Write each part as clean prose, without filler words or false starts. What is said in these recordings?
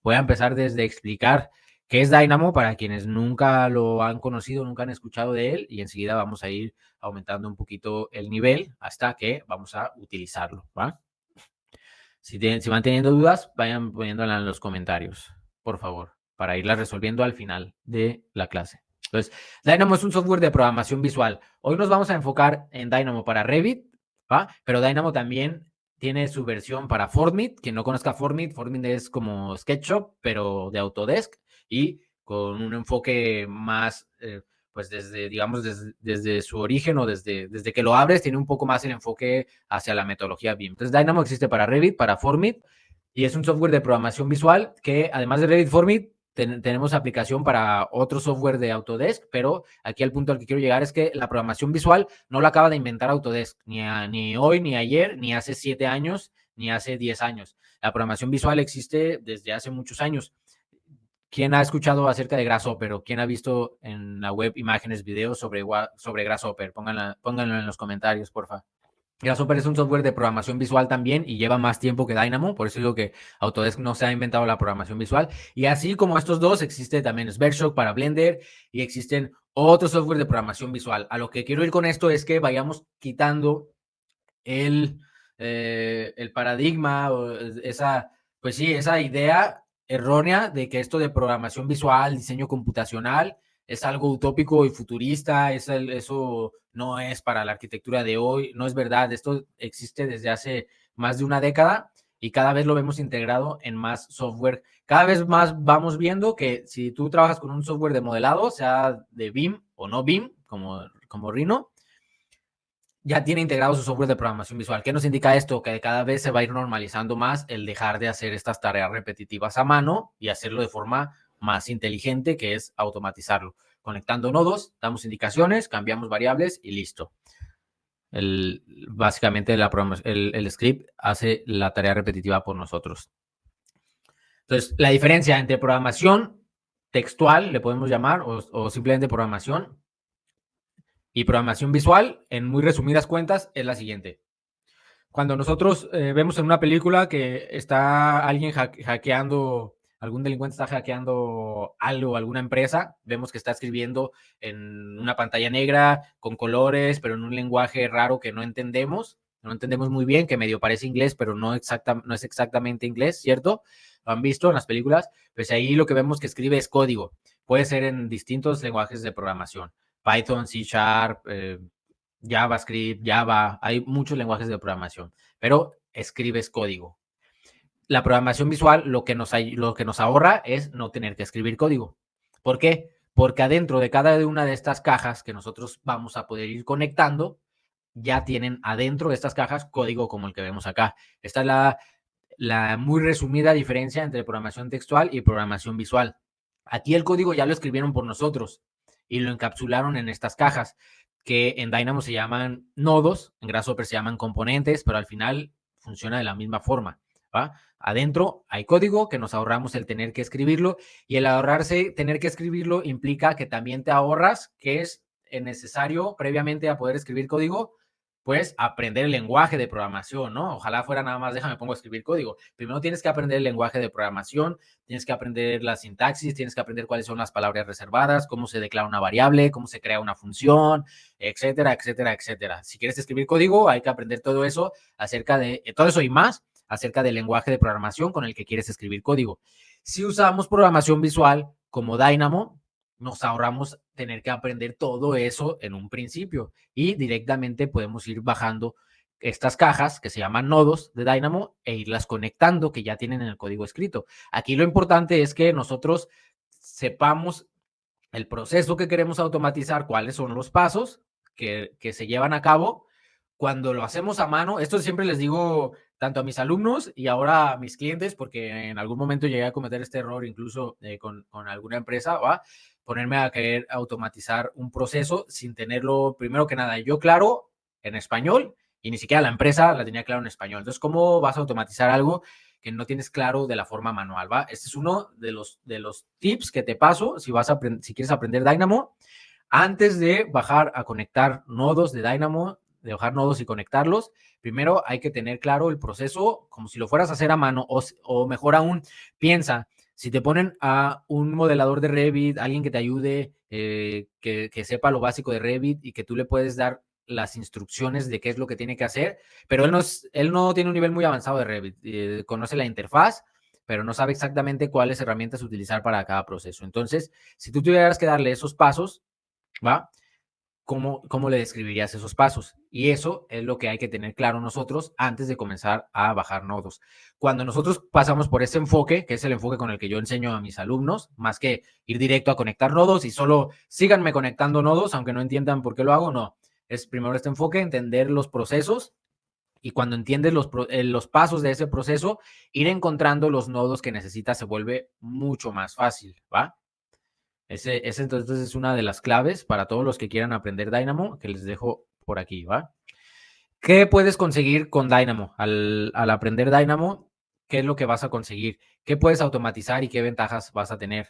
Voy a empezar desde explicar qué es Dynamo para quienes nunca lo han conocido, nunca han escuchado de él, y enseguida vamos a ir aumentando un poquito el nivel hasta que vamos a utilizarlo, ¿va? Si van teniendo dudas, vayan poniéndolas en los comentarios, por favor, para irlas resolviendo al final de la clase. Entonces, Dynamo es un software de programación visual. Hoy nos vamos a enfocar en Dynamo para Revit, ¿va? Pero Dynamo también tiene su versión para Fortnite. Quien no conozca Fortnite, Fortnite es como SketchUp, pero de Autodesk y con un enfoque más, pues desde, digamos, desde su origen o desde que lo abres, tiene un poco más el enfoque hacia la metodología BIM. Entonces, Dynamo existe para Revit, para Fortnite, y es un software de programación visual que, además de Revit Fortnite, tenemos aplicación para otro software de Autodesk, pero aquí el punto al que quiero llegar es que la programación visual no la acaba de inventar Autodesk, ni hoy, ni ayer, ni hace 7 años, ni hace 10 años. La programación visual existe desde hace muchos años. ¿Quién ha escuchado acerca de Grasshopper o quién ha visto en la web imágenes, videos sobre Grasshopper? Pónganlo en los comentarios, porfa. Grasshopper es un software de programación visual también y lleva más tiempo que Dynamo, por eso digo que Autodesk no se ha inventado la programación visual. Y así como estos dos, existe también Sverchok para Blender y existen otros software de programación visual. A lo que quiero ir con esto es que vayamos quitando el paradigma o esa, pues sí, esa idea errónea de que esto de programación visual, diseño computacional, es algo utópico y futurista, eso no es para la arquitectura de hoy, no es verdad, esto existe desde hace más de una década y cada vez lo vemos integrado en más software. Cada vez más vamos viendo que si tú trabajas con un software de modelado, sea de BIM o no BIM, como Rhino, ya tiene integrado su software de programación visual. ¿Qué nos indica esto? Que cada vez se va a ir normalizando más el dejar de hacer estas tareas repetitivas a mano y hacerlo de forma más inteligente, que es automatizarlo. Conectando nodos, damos indicaciones, cambiamos variables y listo. Básicamente el script hace la tarea repetitiva por nosotros. Entonces, la diferencia entre programación textual, le podemos llamar, o simplemente programación, y programación visual, en muy resumidas cuentas, es la siguiente. Cuando nosotros vemos en una película que está alguien hackeando, algún delincuente está hackeando algo, alguna empresa, vemos que está escribiendo en una pantalla negra con colores, pero en un lenguaje raro que no entendemos muy bien, que medio parece inglés, pero no es exactamente inglés, ¿cierto? Lo han visto en las películas, pues ahí lo que vemos que escribe es código. Puede ser en distintos lenguajes de programación. Python, C Sharp, JavaScript, Java, hay muchos lenguajes de programación, pero escribes código. La programación visual lo que nos ahorra es no tener que escribir código. ¿Por qué? Porque adentro de cada una de estas cajas que nosotros vamos a poder ir conectando, ya tienen adentro de estas cajas código como el que vemos acá. Esta es la muy resumida diferencia entre programación textual y programación visual. Aquí el código ya lo escribieron por nosotros y lo encapsularon en estas cajas que en Dynamo se llaman nodos, en Grasshopper se llaman componentes, pero al final funciona de la misma forma, ¿va? Adentro hay código que nos ahorramos el tener que escribirlo y el ahorrarse tener que escribirlo implica que también te ahorras que es necesario previamente a poder escribir código, pues aprender el lenguaje de programación, ¿no? Ojalá fuera nada más, déjame pongo a escribir código. Primero tienes que aprender el lenguaje de programación, tienes que aprender la sintaxis, tienes que aprender cuáles son las palabras reservadas, cómo se declara una variable, cómo se crea una función, etcétera, etcétera, etcétera. Si quieres escribir código, hay que aprender todo eso todo eso y más acerca del lenguaje de programación con el que quieres escribir código. Si usamos programación visual como Dynamo, nos ahorramos tener que aprender todo eso en un principio y directamente podemos ir bajando estas cajas que se llaman nodos de Dynamo e irlas conectando que ya tienen el código escrito. Aquí lo importante es que nosotros sepamos el proceso que queremos automatizar, cuáles son los pasos que se llevan a cabo. Cuando lo hacemos a mano, esto siempre les digo tanto a mis alumnos y ahora a mis clientes, porque en algún momento llegué a cometer este error incluso con alguna empresa, ¿va? Ponerme a querer automatizar un proceso sin tenerlo, primero que nada, yo claro en español y ni siquiera la empresa la tenía claro en español. Entonces, ¿cómo vas a automatizar algo que no tienes claro de la forma manual, ¿va? Este es uno de los tips que te paso si quieres aprender Dynamo. Antes de bajar a conectar nodos de Dynamo, de bajar nodos y conectarlos, primero hay que tener claro el proceso como si lo fueras a hacer a mano o mejor aún, piensa, Si te ponen a un modelador de Revit, alguien que te ayude, que sepa lo básico de Revit y que tú le puedes dar las instrucciones de qué es lo que tiene que hacer, pero él no tiene un nivel muy avanzado de Revit, conoce la interfaz, pero no sabe exactamente cuáles herramientas utilizar para cada proceso. Entonces, si tú tuvieras que darle esos pasos, ¿va? ¿Cómo le describirías esos pasos? Y eso es lo que hay que tener claro nosotros antes de comenzar a bajar nodos. Cuando nosotros pasamos por ese enfoque, que es el enfoque con el que yo enseño a mis alumnos, más que ir directo a conectar nodos y solo síganme conectando nodos, aunque no entiendan por qué lo hago, no. Es primero este enfoque, entender los procesos y cuando entiendes los pasos de ese proceso, ir encontrando los nodos que necesitas se vuelve mucho más fácil, ¿va? Ese entonces es una de las claves para todos los que quieran aprender Dynamo, que les dejo por aquí, ¿va? ¿Qué puedes conseguir con Dynamo? Al aprender Dynamo, ¿qué es lo que vas a conseguir? ¿Qué puedes automatizar y qué ventajas vas a tener?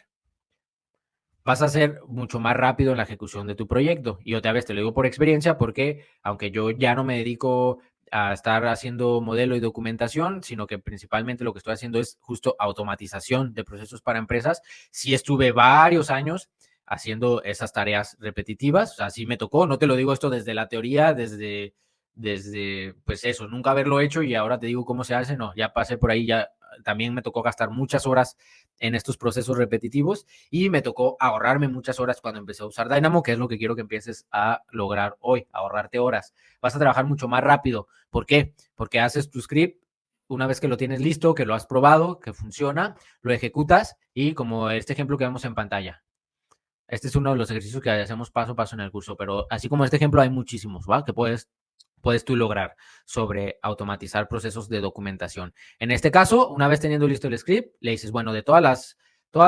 Vas a ser mucho más rápido en la ejecución de tu proyecto. Y otra vez te lo digo por experiencia porque aunque yo ya no me dedico a estar haciendo modelo y documentación, sino que principalmente lo que estoy haciendo es justo automatización de procesos para empresas, sí estuve varios años haciendo esas tareas repetitivas, o sea, sí me tocó, no te lo digo esto desde la teoría, desde pues eso, nunca haberlo hecho y ahora te digo cómo se hace, no, ya pasé por ahí, ya también me tocó gastar muchas horas en estos procesos repetitivos y me tocó ahorrarme muchas horas cuando empecé a usar Dynamo, que es lo que quiero que empieces a lograr hoy, ahorrarte horas. Vas a trabajar mucho más rápido. ¿Por qué? Porque haces tu script, una vez que lo tienes listo, que lo has probado, que funciona, lo ejecutas y como este ejemplo que vemos en pantalla. Este es uno de los ejercicios que hacemos paso a paso en el curso, pero así como este ejemplo hay muchísimos, ¿va? Que puedes tú lograr sobre automatizar procesos de documentación. En este caso, una vez teniendo listo el script, le dices, bueno, de todas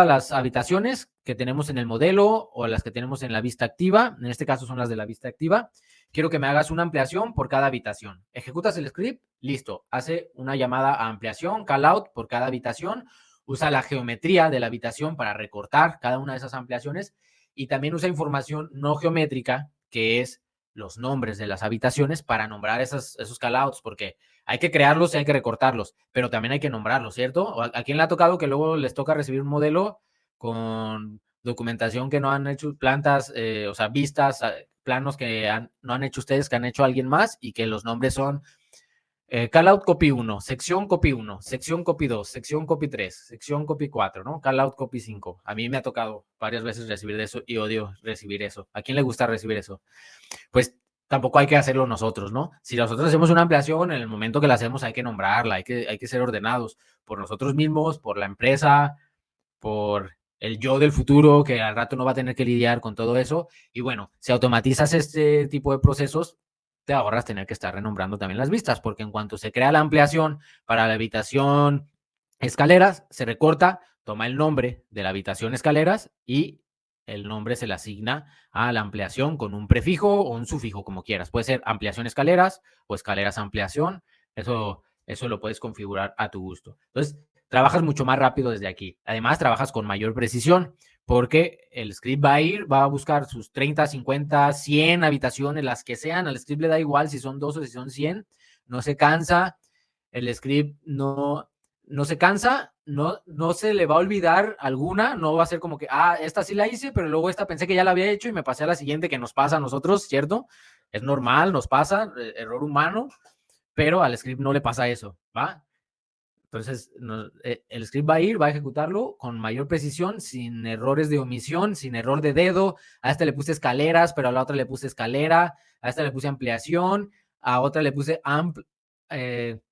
las habitaciones que tenemos en el modelo o las que tenemos en la vista activa, en este caso son las de la vista activa, quiero que me hagas una ampliación por cada habitación. Ejecutas el script, listo, hace una llamada a ampliación, call out por cada habitación, usa la geometría de la habitación para recortar cada una de esas ampliaciones y también usa información no geométrica, que es los nombres de las habitaciones para nombrar esos callouts, porque hay que crearlos y hay que recortarlos, pero también hay que nombrarlos, ¿cierto? ¿A quién le ha tocado que luego les toca recibir un modelo con documentación que no han hecho, plantas, o sea, vistas, planos que no han hecho ustedes, que han hecho alguien más y que los nombres son callout copy 1, sección copy 1, sección copy 2, sección copy 3, sección copy 4, ¿no? Callout copy 5. A mí me ha tocado varias veces recibir de eso y odio recibir eso. ¿A quién le gusta recibir eso? Pues tampoco hay que hacerlo nosotros, ¿no? Si nosotros hacemos una ampliación, en el momento que la hacemos hay que nombrarla, hay que ser ordenados por nosotros mismos, por la empresa, por el yo del futuro, que al rato no va a tener que lidiar con todo eso. Y bueno, si automatizas este tipo de procesos, te ahorras tener que estar renombrando también las vistas, porque en cuanto se crea la ampliación para la habitación escaleras, se recorta, toma el nombre de la habitación escaleras y el nombre se le asigna a la ampliación con un prefijo o un sufijo, como quieras. Puede ser ampliación escaleras o escaleras ampliación. Eso lo puedes configurar a tu gusto. Entonces, trabajas mucho más rápido desde aquí. Además, trabajas con mayor precisión porque el script va a buscar sus 30, 50, 100 habitaciones, las que sean. Al script le da igual si son 2 o si son 100. No se cansa. El script no se cansa, no se le va a olvidar alguna, no va a ser como que, esta sí la hice, pero luego esta pensé que ya la había hecho y me pasé a la siguiente que nos pasa a nosotros, ¿cierto? Es normal, nos pasa, error humano, pero al script no le pasa eso, ¿va? Entonces, el script va a ejecutarlo con mayor precisión, sin errores de omisión, sin error de dedo. A esta le puse escaleras, pero a la otra le puse escalera. A esta le puse ampliación. A otra le puse de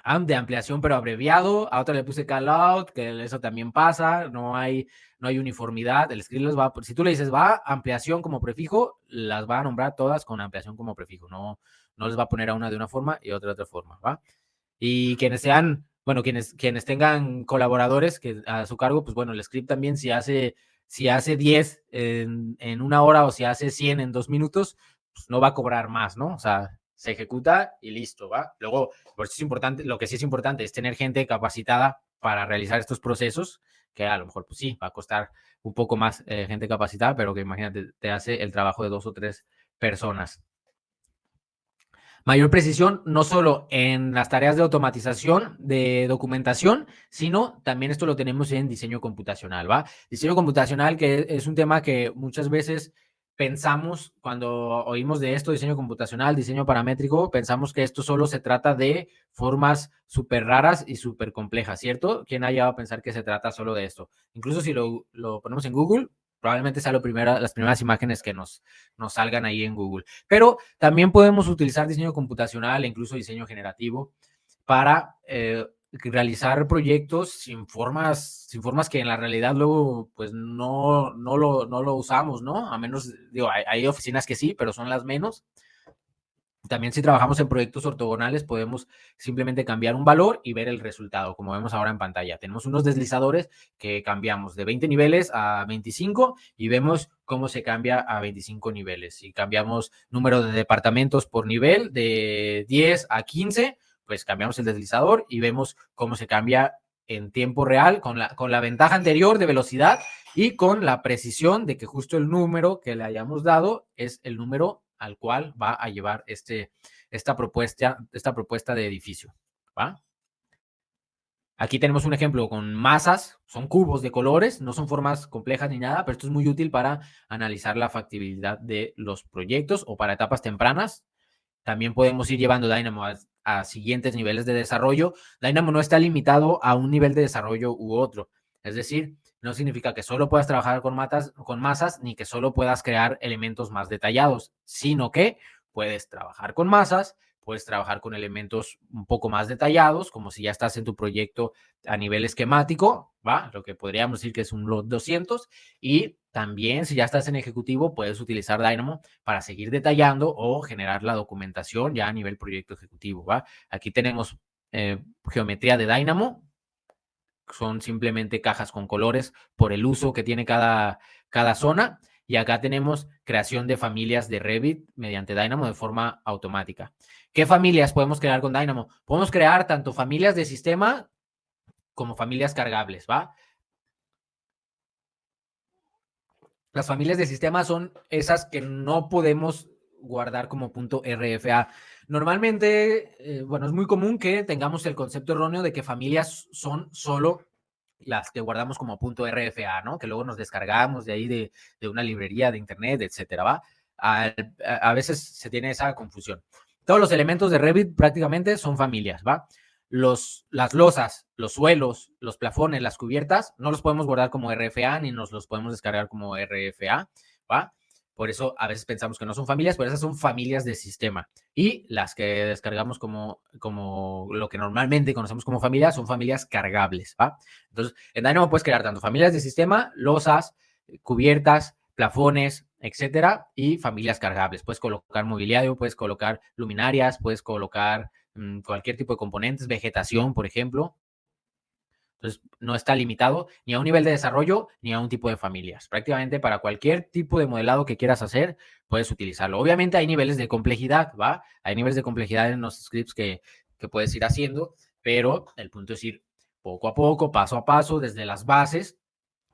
ampliación, pero abreviado. A otra le puse callout, que eso también pasa. No hay uniformidad. El script si tú le dices va ampliación como prefijo, las va a nombrar todas con ampliación como prefijo. No les va a poner a una de una forma y a otra de otra forma, ¿va? Y quienes tengan colaboradores que a su cargo, pues bueno, el script también si hace 10 en una hora o si hace 100 en 2 minutos, pues no va a cobrar más, ¿no? O sea, se ejecuta y listo, ¿va? Luego, por eso es importante, lo que sí es importante es tener gente capacitada para realizar estos procesos, que a lo mejor, pues sí, va a costar un poco más gente capacitada, pero que imagínate, te hace el trabajo de 2 o 3 personas. Mayor precisión, no solo en las tareas de automatización, de documentación, sino también esto lo tenemos en diseño computacional, ¿va? Diseño computacional, que es un tema que muchas veces pensamos cuando oímos de esto, diseño computacional, diseño paramétrico, pensamos que esto solo se trata de formas súper raras y súper complejas, ¿cierto? ¿Quién ha llegado a pensar que se trata solo de esto? Incluso si lo ponemos en Google, probablemente sea las primeras imágenes que nos salgan ahí en Google. Pero también podemos utilizar diseño computacional e incluso diseño generativo para realizar proyectos sin formas que en la realidad luego pues no lo usamos, ¿no? A menos, digo, hay oficinas que sí, pero son las menos. También si trabajamos en proyectos ortogonales podemos simplemente cambiar un valor y ver el resultado, como vemos ahora en pantalla. Tenemos unos deslizadores que cambiamos de 20 niveles a 25 y vemos cómo se cambia a 25 niveles. Si cambiamos número de departamentos por nivel de 10 a 15, pues cambiamos el deslizador y vemos cómo se cambia en tiempo real con la ventaja anterior de velocidad y con la precisión de que justo el número que le hayamos dado es el número al cual va a llevar esta propuesta de edificio, ¿va? Aquí tenemos un ejemplo con masas, son cubos de colores, no son formas complejas ni nada, pero esto es muy útil para analizar la factibilidad de los proyectos o para etapas tempranas. También podemos ir llevando Dynamo a siguientes niveles de desarrollo. Dynamo no está limitado a un nivel de desarrollo u otro. Es decir, no significa que solo puedas trabajar con masas ni que solo puedas crear elementos más detallados, sino que puedes trabajar con masas, puedes trabajar con elementos un poco más detallados, como si ya estás en tu proyecto a nivel esquemático, ¿va? Lo que podríamos decir que es un LOT 200. Y también, si ya estás en ejecutivo, puedes utilizar Dynamo para seguir detallando o generar la documentación ya a nivel proyecto ejecutivo, ¿va? Aquí tenemos geometría de Dynamo, son simplemente cajas con colores por el uso que tiene cada zona. Y acá tenemos creación de familias de Revit mediante Dynamo de forma automática. ¿Qué familias podemos crear con Dynamo? Podemos crear tanto familias de sistema como familias cargables, ¿va? Las familias de sistema son esas que no podemos guardar como punto RFA. Normalmente, bueno, es muy común que tengamos el concepto erróneo de que familias son solo las que guardamos como punto RFA, ¿no? Que luego nos descargamos de ahí de una librería de internet, etcétera, ¿va? A veces se tiene esa confusión. Todos los elementos de Revit prácticamente son familias, ¿va? Las losas, los suelos, los plafones, las cubiertas, no los podemos guardar como RFA ni nos los podemos descargar como RFA, ¿va? Por eso a veces pensamos que no son familias, pero esas son familias de sistema. Y las que descargamos como lo que normalmente conocemos como familias son familias cargables, ¿va? Entonces, en Dynamo puedes crear tanto familias de sistema, losas, cubiertas, plafones, etcétera, y familias cargables. Puedes colocar mobiliario, puedes colocar luminarias, puedes colocar cualquier tipo de componentes, vegetación, por ejemplo. Entonces, no está limitado ni a un nivel de desarrollo ni a un tipo de familias. Prácticamente para cualquier tipo de modelado que quieras hacer, puedes utilizarlo. Obviamente hay niveles de complejidad, ¿va? Hay niveles de complejidad en los scripts que puedes ir haciendo, pero el punto es ir poco a poco, paso a paso, desde las bases,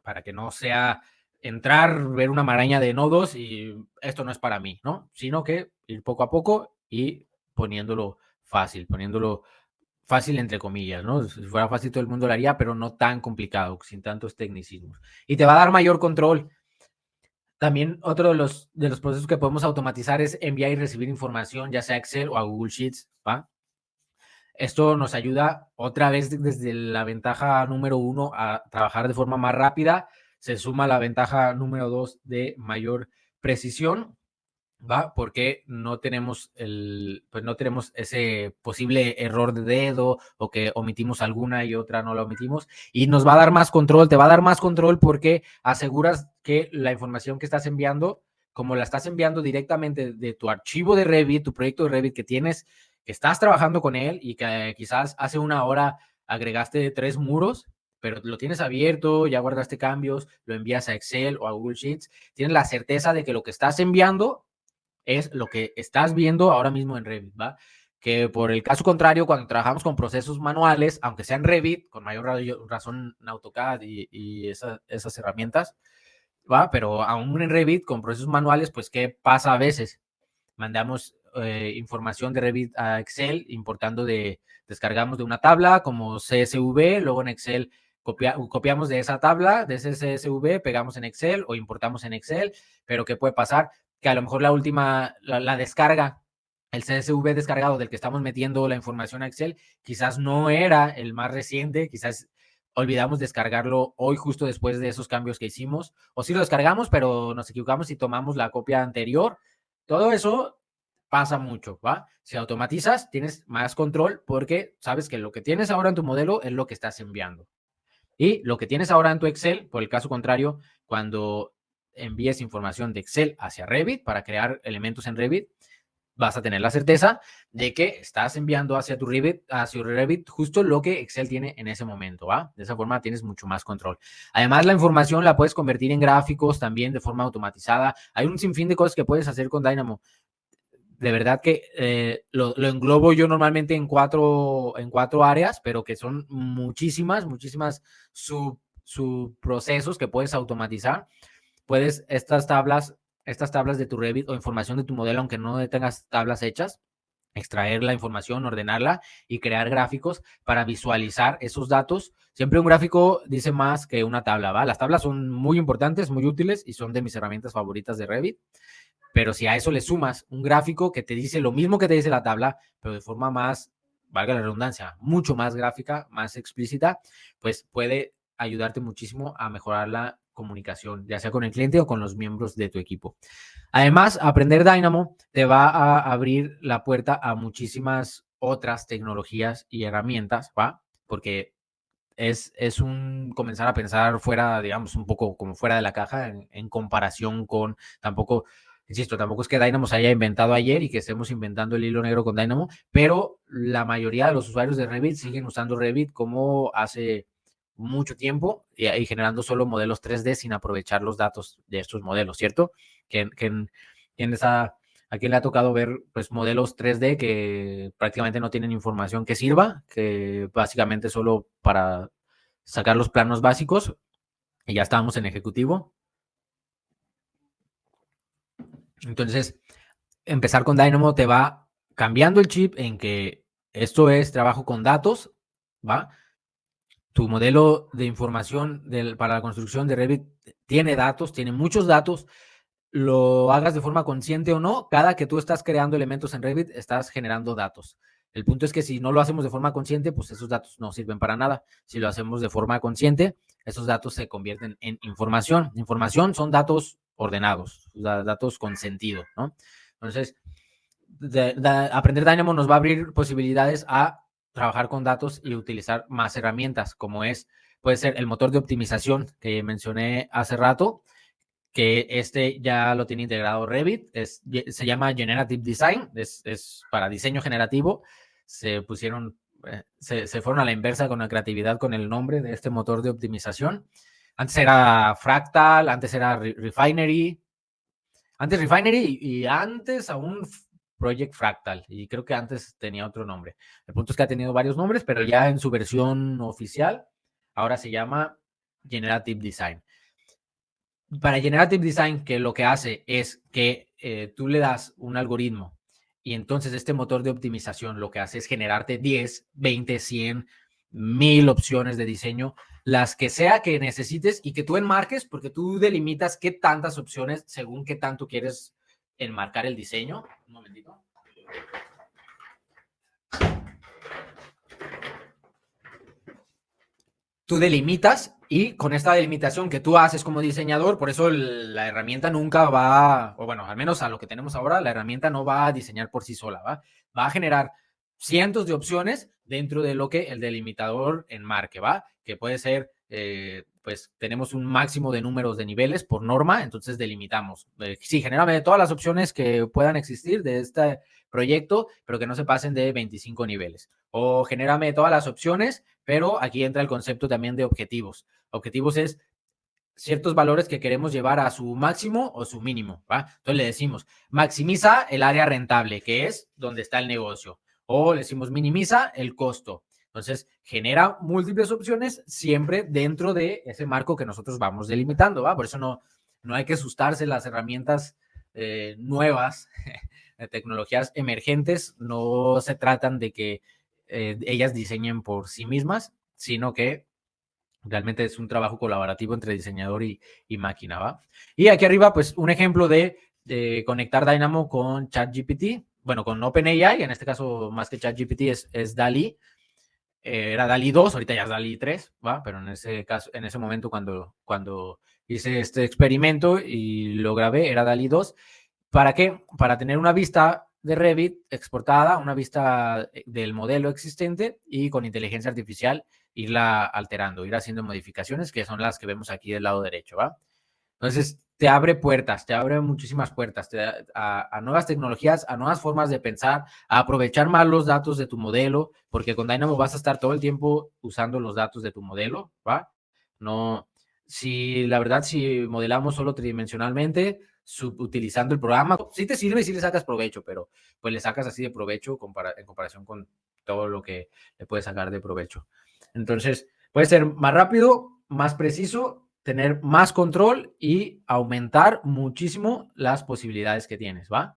para que no sea entrar, ver una maraña de nodos y esto no es para mí, ¿no? Sino que ir poco a poco y poniéndolo fácil entre comillas, ¿no? Si fuera fácil todo el mundo lo haría, pero no tan complicado, sin tantos tecnicismos. Y te va a dar mayor control. También otro de los procesos que podemos automatizar es enviar y recibir información, ya sea a Excel o a Google Sheets, ¿va? Esto nos ayuda otra vez desde la ventaja número 1 a trabajar de forma más rápida. Se suma la ventaja número 2 de mayor precisión, ¿va? Porque no tenemos pues no tenemos ese posible error de dedo o que omitimos alguna y otra no la omitimos. Y nos va a dar más control, te va a dar más control porque aseguras que la información que estás enviando, como la estás enviando directamente de tu archivo de Revit, tu proyecto de Revit que tienes, que estás trabajando con él y que quizás hace una hora agregaste 3 muros, pero lo tienes abierto, ya guardaste cambios, lo envías a Excel o a Google Sheets, tienes la certeza de que lo que estás enviando es lo que estás viendo ahora mismo en Revit, ¿va? Que por el caso contrario, cuando trabajamos con procesos manuales, aunque sean Revit, con mayor razón en AutoCAD y esas herramientas, ¿va? Pero aún en Revit, con procesos manuales, pues, ¿qué pasa a veces? Mandamos información de Revit a Excel, descargamos de una tabla como CSV, luego en Excel copiamos de esa tabla, de ese CSV, pegamos en Excel o importamos en Excel, pero ¿qué puede pasar? Que a lo mejor la descarga, el CSV descargado del que estamos metiendo la información a Excel, quizás no era el más reciente, quizás olvidamos descargarlo hoy justo después de esos cambios que hicimos, o sí lo descargamos, pero nos equivocamos y tomamos la copia anterior. Todo eso pasa mucho, ¿va? Si automatizas, tienes más control porque sabes que lo que tienes ahora en tu modelo es lo que estás enviando. Y lo que tienes ahora en tu Excel, por el caso contrario, cuando envíes información de Excel hacia Revit para crear elementos en Revit, vas a tener la certeza de que estás enviando hacia Revit justo lo que Excel tiene en ese momento, ¿va? De esa forma tienes mucho más control. Además, la información la puedes convertir en gráficos también de forma automatizada. Hay un sinfín de cosas que puedes hacer con Dynamo. De verdad que lo englobo yo normalmente en cuatro áreas, pero que son muchísimas subprocesos que puedes automatizar. Puedes estas tablas de tu Revit o información de tu modelo, aunque no tengas tablas hechas, extraer la información, ordenarla y crear gráficos para visualizar esos datos. Siempre un gráfico dice más que una tabla, ¿va? Las tablas son muy importantes, muy útiles y son de mis herramientas favoritas de Revit. Pero si a eso le sumas un gráfico que te dice lo mismo que te dice la tabla, pero de forma más, valga la redundancia, mucho más gráfica, más explícita, pues puede ayudarte muchísimo a mejorar la comunicación, ya sea con el cliente o con los miembros de tu equipo. Además, aprender Dynamo te va a abrir la puerta a muchísimas otras tecnologías y herramientas, ¿va? Porque es un comenzar a pensar fuera, digamos, un poco como fuera de la caja en comparación con, tampoco es que Dynamo se haya inventado ayer y que estemos inventando el hilo negro con Dynamo, pero la mayoría de los usuarios de Revit siguen usando Revit como hace mucho tiempo y generando solo modelos 3D sin aprovechar los datos de estos modelos, ¿cierto? ¿A quién le ha tocado ver pues, modelos 3D que prácticamente no tienen información que sirva, que básicamente solo para sacar los planos básicos y ya estábamos en ejecutivo? Entonces, empezar con Dynamo te va cambiando el chip en que esto es trabajo con datos, ¿va? Tu modelo de información para la construcción de Revit tiene datos, tiene muchos datos, lo hagas de forma consciente o no, cada que tú estás creando elementos en Revit, estás generando datos. El punto es que si no lo hacemos de forma consciente, pues esos datos no sirven para nada. Si lo hacemos de forma consciente, esos datos se convierten en información. Información son datos ordenados, datos con sentido, ¿no? Entonces, aprender Dynamo nos va a abrir posibilidades a trabajar con datos y utilizar más herramientas, como puede ser el motor de optimización que mencioné hace rato, que ya lo tiene integrado Revit, se llama Generative Design, es para diseño generativo. Se fueron a la inversa con la creatividad con el nombre de este motor de optimización. Antes era Fractal, antes era Refinery, y antes aún Project Fractal, y creo que antes tenía otro nombre. El punto es que ha tenido varios nombres, pero ya en su versión oficial, ahora se llama Generative Design. Para Generative Design, que lo que hace es que tú le das un algoritmo y entonces este motor de optimización lo que hace es generarte 10, 20, 100, 1000 opciones de diseño, las que sea que necesites y que tú enmarques, porque tú delimitas qué tantas opciones según qué tanto quieres enmarcar el diseño. Un momentito. Tú delimitas y con esta delimitación que tú haces como diseñador, por eso la herramienta nunca va, o bueno, al menos a lo que tenemos ahora, la herramienta no va a diseñar por sí sola, va a generar cientos de opciones dentro de lo que el delimitador enmarque, ¿va? Que puede ser, pues tenemos un máximo de números de niveles por norma, entonces delimitamos. Sí, genérame todas las opciones que puedan existir de este proyecto, pero que no se pasen de 25 niveles. O genérame todas las opciones, pero aquí entra el concepto también de objetivos. Objetivos es ciertos valores que queremos llevar a su máximo o su mínimo, ¿va? Entonces le decimos, maximiza el área rentable, que es donde está el negocio. O le decimos, minimiza el costo. Entonces, genera múltiples opciones siempre dentro de ese marco que nosotros vamos delimitando, ¿va? Por eso no hay que asustarse las herramientas nuevas, de tecnologías emergentes, no se tratan de que ellas diseñen por sí mismas, sino que realmente es un trabajo colaborativo entre diseñador y máquina, ¿va? Y aquí arriba, pues, un ejemplo de conectar Dynamo con ChatGPT, bueno, con OpenAI, en este caso, más que ChatGPT, es DALL-E. Era DALL-E 2, ahorita ya es DALL-E 3, ¿va? Pero en ese caso, en ese momento, cuando hice este experimento y lo grabé, era DALL-E 2. ¿Para qué? Para tener una vista de Revit exportada, una vista del modelo existente y con inteligencia artificial irla alterando, ir haciendo modificaciones, que son las que vemos aquí del lado derecho, ¿va? Entonces, te abre puertas, te abre muchísimas puertas a nuevas tecnologías, a nuevas formas de pensar, a aprovechar más los datos de tu modelo, porque con Dynamo vas a estar todo el tiempo usando los datos de tu modelo, ¿va? No, si la verdad, si modelamos solo tridimensionalmente, utilizando el programa, sí te sirve y sí le sacas provecho, pero pues le sacas así de provecho en comparación con todo lo que le puedes sacar de provecho. Entonces, puede ser más rápido, más preciso, tener más control y aumentar muchísimo las posibilidades que tienes, ¿va?